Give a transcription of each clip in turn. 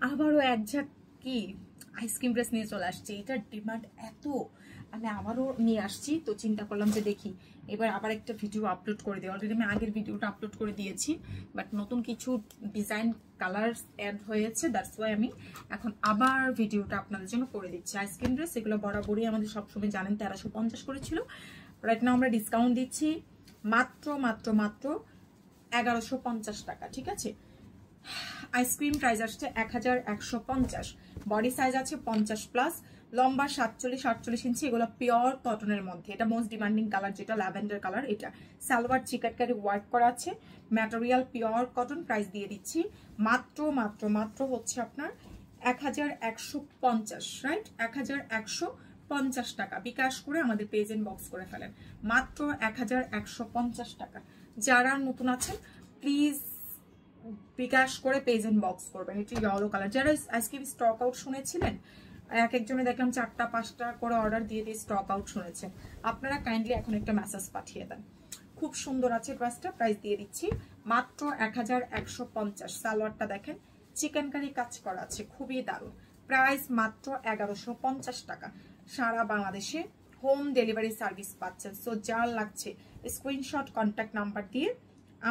আবারও এক ঝাঁক কি আইসক্রিম ড্রেস নিয়ে চলে আসছি। এটার ডিমান্ড এত, আমি আবারও নিয়ে আসছি, তো চিন্তা করলাম যে দেখি এবার আবার একটা ভিডিও আপলোড করে দিই। অলরেডি আমি আগের ভিডিওটা আপলোড করে দিয়েছি, বাট নতুন কিছু ডিজাইন কালার অ্যাড হয়েছে, দ্যাটস ওয়াই আমি এখন আবার ভিডিওটা আপনাদের জন্য করে দিচ্ছি। আইসক্রিম ড্রেস এগুলো বরাবরই আমাদের সবসময় জানেন 1350 করেছিল, রাইট নাও আমরা ডিসকাউন্ট দিচ্ছি মাত্র মাত্র মাত্র 1150 টাকা। ঠিক আছে, আইসক্রিম প্রাইস আসছে 1150, বডি সাইজ আছে 50+, লম্বা 47-48 ইঞ্চি, এগুলো পিওর কটনের মধ্যে। এটা মোস্ট ডিমান্ডিং কালার যেটা ল্যাভেন্ডার কালার। এটা সালোয়ার চিকাটকারি ওয়ার্ক করা আছে, ম্যাটেরিয়াল পিওর কটন। প্রাইস দিয়ে দিচ্ছি মাত্র মাত্র মাত্র হচ্ছে আপনার 1150, রাইট, 1150 টাকা। বিকাশ করে আমাদের পেজ ইনবক্স করে ফেলেন মাত্র 1150 টাকা। যারা নতুন আছেন প্লিজ বিকাশ করে পেজ ইনবক্স করবেন। এটি ইয়েলো কালার। যারা আইসক্রিম স্টক আউট শুনেছিলেন, এক একজনে দেখলাম 4টা-5টা করে অর্ডার দিয়ে দিয়ে স্টক আউট শুনেছেন, আপনারা কাইন্ডলি এখন একটা মেসেজ পাঠিয়ে দেন। খুব সুন্দর আছে ড্রেসটা। প্রাইস দিয়ে দিচ্ছি মাত্র 1150। সালোয়ারটা দেখেন চিকেন কারি কাজ করা আছে, খুবই দারুণ। প্রাইস মাত্র 1150 টাকা। সারা বাংলাদেশে হোম ডেলিভারি সার্ভিস পাচ্ছেন। সো যার লাগছে স্ক্রিনশট কন্ট্যাক্ট নাম্বার দিয়ে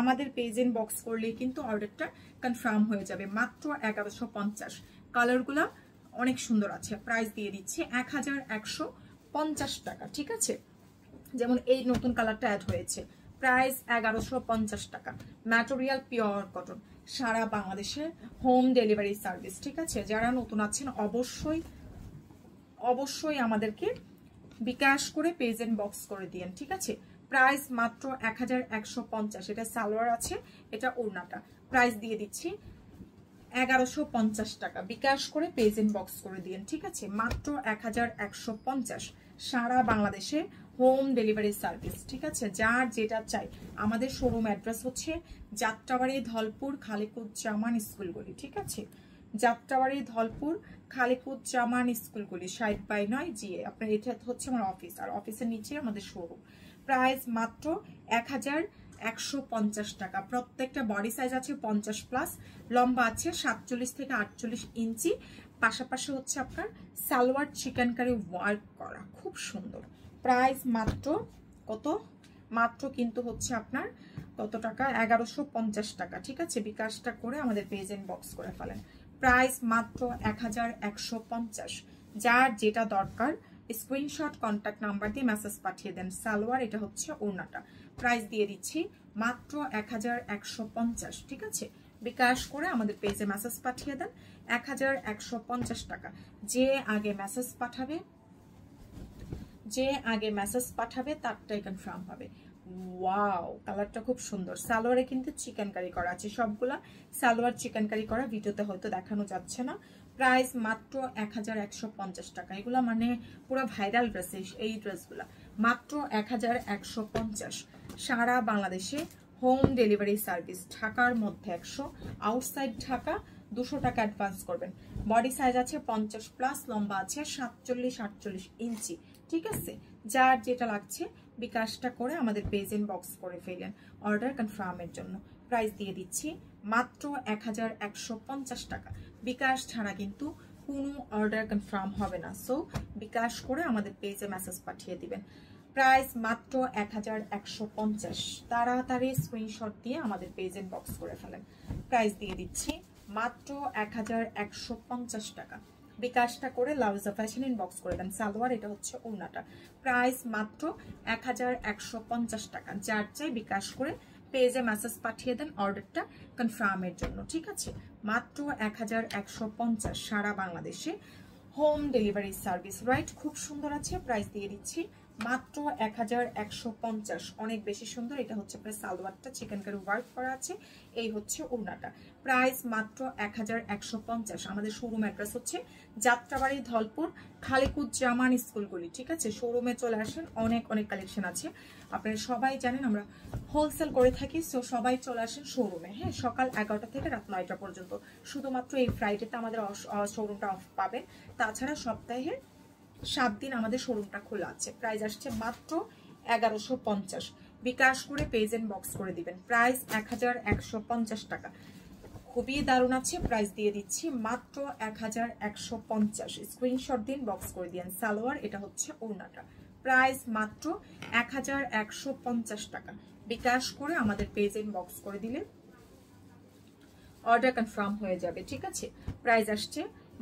আমাদের পেজ ইনবক্স করলেই কিন্তু অর্ডারটা কনফার্ম হয়ে যাবে। মাত্র 1150। কালারগুলা অনেক সুন্দর আছে। প্রাইস দিয়ে দিচ্ছি 1150 টাকা। ঠিক আছে, যেমন এই নতুন কালারটা অ্যাড হয়েছে, প্রাইস 1150 টাকা। ম্যাটেরিয়াল পিওর কটন, সারা বাংলাদেশে হোম ডেলিভারি সার্ভিস। ঠিক আছে, যারা নতুন আছেন অবশ্যই অবশ্যই আমাদেরকে বিকাশ করে পেজ ইনবক্স করে দিয়েন। ঠিক আছে, প্রাইস মাত্র 1150। এটা সালোয়ার আছে, এটা ওড়নাটা। প্রাইস দিয়ে দিচ্ছি 1150 টাকা। বিকাশ করে পেজ ইনবক্স করে দিয়েন। ঠিক আছে, মাত্র 1150। সারা বাংলাদেশে হোম ডেলিভারি সার্ভিস। ঠিক আছে, যার যেটা চাই। আমাদের শোরুম অ্যাড্রেস হচ্ছে যাত্রাবাড়ি ধলপুর খালিকুজ্জামান স্কুলগুলি। ঠিক আছে, যাত্রাবাড়ি ধলপুর খালিকুজ্জামান স্কুলগুলি 60/9 GA। আপনার এটা হচ্ছে আমার অফিস, আর অফিসের নিচে আমাদের শোরুম। প্রাইস মাত্র 1150 টাকা। প্রত্যেকটা বডি সাইজ আছে 50+, লম্বা আছে 47 থেকে 48 ইঞ্চি। পাশাপাশি হচ্ছে আপনার সালোয়ার চিকেন কারি ওয়ার্ক করা, খুব সুন্দর। প্রাইস মাত্র কত? মাত্র কিন্তু হচ্ছে আপনার কত টাকা? 1150 টাকা। ঠিক আছে, বিকাশটা করে আমাদের পেজ ইনবক্স করে ফেলেন। প্রাইস মাত্র 1150। যার যেটা দরকার স্ক্রিনশট কন্ট্যাক্ট নাম্বার দিয়ে মেসেজ পাঠিয়ে দেন। সালোয়ার, এটা হচ্ছে ওড়নাটা। প্রাইস দিয়ে দিচ্ছি মাত্র 1150। ঠিক আছে, বিকাশ করে আমাদের পেজে মেসেজ পাঠিয়ে দেন 1150 টাকা। যে আগে মেসেজ পাঠাবে তারটাই কনফার্ম হবে। ওয়াও, কালারটা খুব সুন্দর। সালোয়ারে কিন্তু চিকেন কারি করা আছে, সবগুলা সালোয়ার চিকেন কারি করা, ভিডিওতে হয়তো দেখানো যাচ্ছে না। প্রাইস মাত্র 1150 টাকা। এগুলা মানে পুরো ভাইরাল ড্রেস, এই ড্রেসগুলা মাত্র 1150। সারা বাংলাদেশে হোম ডেলিভারি সার্ভিস। ঢাকার মধ্যে 100, আউটসাইড ঢাকা 200 টাকা অ্যাডভান্স করবেন। বডি সাইজ আছে 50+, লম্বা আছে 47-48 ইঞ্চি। ঠিক আছে, যার যেটা লাগছে বিকাশটা করে আমাদের পেজ ইনবক্স করে ফেলেন অর্ডার কনফার্মের জন্য। প্রাইস দিয়ে দিচ্ছি মাত্র 1150 টাকা। বিকাশ ছাড়া কিন্তু কোনো অর্ডার কনফার্ম হবে না। সো বিকাশ করে আমাদের পেজে মেসেজ পাঠিয়ে দিবেন। প্রাইস মাত্র 1150। তাড়াতাড়ি স্ক্রিনশট দিয়ে আমাদের পেজ ইনবক্স করে ফেলেন। প্রাইস দিয়ে দিচ্ছি মাত্র 1150 টাকা। বিকাশটা করে লাউজা ফ্যাশন ইনবক্স করে দেন। সালোয়ার, এটা হচ্ছে ওড়নাটা। প্রাইস মাত্র 1150 টাকা। যার চাই বিকাশ করে পেজে মেসেজ পাঠিয়ে দেন অর্ডারটা কনফার্মের জন্য। ঠিক আছে, মাত্র 1150। সারা বাংলাদেশে হোম ডেলিভারি সার্ভিস, রাইট। খুব সুন্দর আছে। প্রাইস দিয়ে দিচ্ছি মাত্র 1150। অনেক বেশি সুন্দর। এটা হচ্ছে আপনার সালোয়ারটা চিকেন কারি ওয়ার্ক করা আছে, এই হচ্ছে ওড়নাটা। প্রাইস মাত্র 1150। আমাদের শোরুম অ্যাড্রেস হচ্ছে যাত্রাবাড়ি ধলপুর খালিকুজ্জামান স্কুলগুলি। ঠিক আছে, শোরুমে চলে আসেন, অনেক অনেক কালেকশন আছে। আপনারা সবাই জানেন আমরা হোলসেল করে থাকি। সো সবাই চলে আসেন শোরুমে। হ্যাঁ, সকাল 11টা থেকে রাত 9টা পর্যন্ত। শুধুমাত্র এই ফ্রাইডেতে আমাদের শোরুমটা অফ পাবেন, তাছাড়া সপ্তাহে 7 দিন আমাদের শোরুমটা খোলা আছে। প্রাইস আসছে মাত্র 1150। বিকাশ করে পেজ ইনবক্স করে দিবেন। প্রাইস 1150 টাকা। খুবই দারুণ আছে। প্রাইস দিয়ে দিচ্ছি মাত্র 1150। স্ক্রিনশট দিন, বক্স করে দিন। সালোয়ার, এটা হচ্ছে ওড়নাটা। প্রাইস মাত্র 1150 টাকা। বিকাশ করে আমাদের পেজ ইনবক্স করে দিলে অর্ডার কনফার্ম হয়ে যাবে, ঠিক আছে। প্রাইস আসছে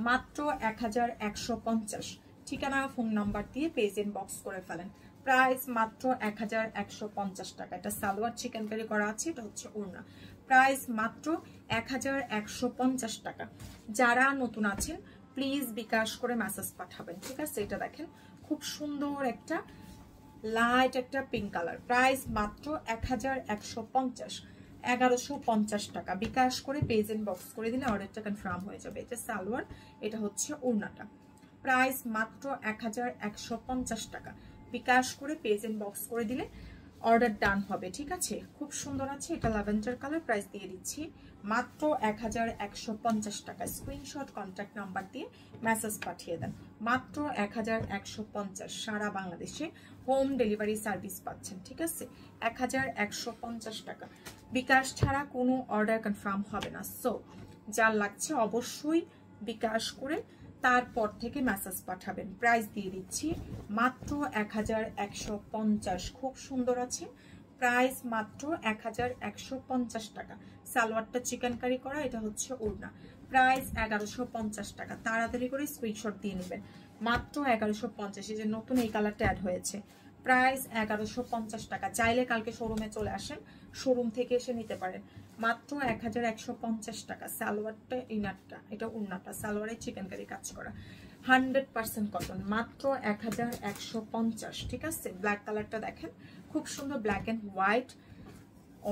মাত্র 1150। ঠিকানা ফোন নাম্বার দিয়ে পেজ ইনবক্স করে ফেলেন। প্রাইস মাত্র 1150 টাকা। এটা সালোয়ার চিকেন কারি করা আছে, এটা হচ্ছে ওড়না। প্রাইস মাত্র 1150 টাকা। যারা নতুন আছেন প্লিজ বিকাশ করে মেসেজ পাঠাবেন, ঠিক আছে। এটা দেখেন খুব সুন্দর একটা লাইট একটা পিঙ্ক কালার। প্রাইস মাত্র 1150, 1150 টাকা। বিকাশ করে পেজ ইনবক্স করে দিলে অর্ডারটা কনফার্ম হয়ে যাবে। এটা সালোয়ার, এটা হচ্ছে ওড়নাটা। প্রাইস মাত্র 1150 টাকা। বিকাশ করে পেজ ইনবক্স করে দিলে অর্ডার ডান হবে, ঠিক আছে। খুব সুন্দর আছে, এটা ল্যাভেন্ডার কালার। প্রাইস দিয়ে দিচ্ছি মাত্র 1150 টাকা। স্ক্রিনশট কন্ট্যাক্ট নাম্বার দিয়ে মেসেজ পাঠিয়ে দেন। মাত্র 1150, সারা বাংলাদেশে হোম ডেলিভারি সার্ভিস পাচ্ছেন, ঠিক আছে। 1150 টাকা। বিকাশ ছাড়া কোনো অর্ডার কনফার্ম হবে না। সো যার লাগছে অবশ্যই বিকাশ করে তারপর থেকে মেসেজ পাঠাবেন। প্রাইস দিয়ে দিচ্ছি মাত্র 1150। খুব সুন্দর আছে। প্রাইস মাত্র 1150 টাকা। সালোয়ারটা চিকেন কারি করা, এটা হচ্ছে ওড়না। প্রাইস 1150 টাকা। তাড়াতাড়ি করে স্ক্রিনশট দিয়ে নেবেন। মাত্র 1150। এই যে নতুন এই কালারটা অ্যাড হয়েছে। প্রাইস 1150 টাকা। চাইলে কালকে শোরুমে চলে আসেন, শোরুম থেকে এসে নিতে পারেন। মাত্র 1150 টাকা। সালোয়ারটা ইনারটা, এটা ওড়নাটা। সালোয়ারে চিকেন কারি কাজ করা, 100% কটন। মাত্র 1150, ঠিক আছে। ব্ল্যাক কালারটা দেখেন খুব সুন্দর, ব্ল্যাক এন্ড হোয়াইট,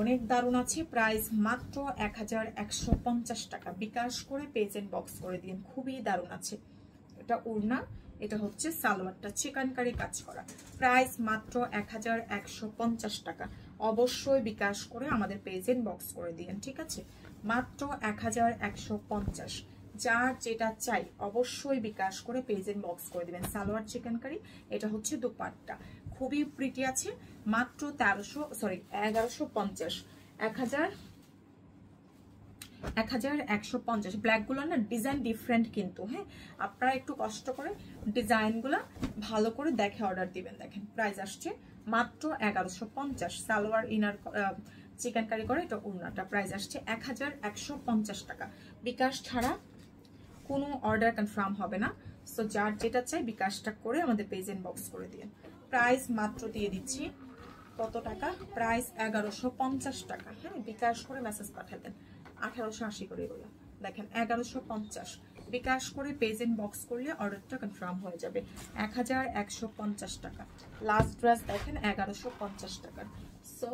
অনেক দারুণ আছে। প্রাইস মাত্র 1150 টাকা। বিকাশ করে পেজ ইনবক্স করে দিন। খুবই দারুণ আছে। এটা ওড়না, এটা হচ্ছে সালোয়ারটা চিকেন কারি কাজ করা। প্রাইস মাত্র 1150 টাকা। অবশ্যই বিকাশ করে আমাদের পেজ ইনবক্স করে দিন, ঠিক আছে। মাত্র 1150। যার যেটা চাই অবশ্যই বিকাশ করে পেজ ইনবক্স করে দিবেন। সালোয়ার চিকেন কারি, এটা হচ্ছে দুপাট্টা, খুবই প্রিটি আছে। মাত্র 1150। 1150। ব্ল্যাক গুলো না ডিজাইন ডিফারেন্ট কিন্তু, হ্যাঁ আপনারা একটু কষ্ট করে ডিজাইন গুলা ভালো করে দেখে অর্ডার দিবেন। দেখেন প্রাইস আসছে মাত্র 1150। সালোয়ার ইনার চিকেন কারি করে, এটা ওড়নাটা। প্রাইস আসছে 1150 টাকা। বিকাশ ছাড়া কোনো অর্ডার কনফার্ম হবে না। সো যার যেটা চাই বিকাশটা করে আমাদের পেজ ইনবক্স করে দিন। প্রাইস মাত্র দিয়ে দিচ্ছি কত টাকা? প্রাইস 1150 টাকা। হ্যাঁ বিকাশ করে মেসেজ পাঠাবেন। 1880 করে এগুলো দেখেন 1150। বিকাশ করে পেজ ইনবক্স করলে অর্ডারটা কনফার্ম হয়ে যাবে। 1150 টাকা। লাস্ট ড্রেস দেখেন 1150 টাকা। সো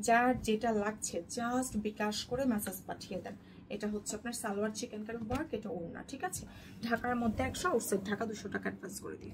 যার যেটা লাগছে জাস্ট বিকাশ করে মেসেজ পাঠিয়ে দেন। এটা হচ্ছে আপনার সালোয়ার চিকেন কারি ওয়ার্ক, এটা ওড়না, ঠিক আছে। ঢাকার মধ্যে 100, আউটসাইড ঢাকা 200 টাকা অ্যাডভান্স করে দিন।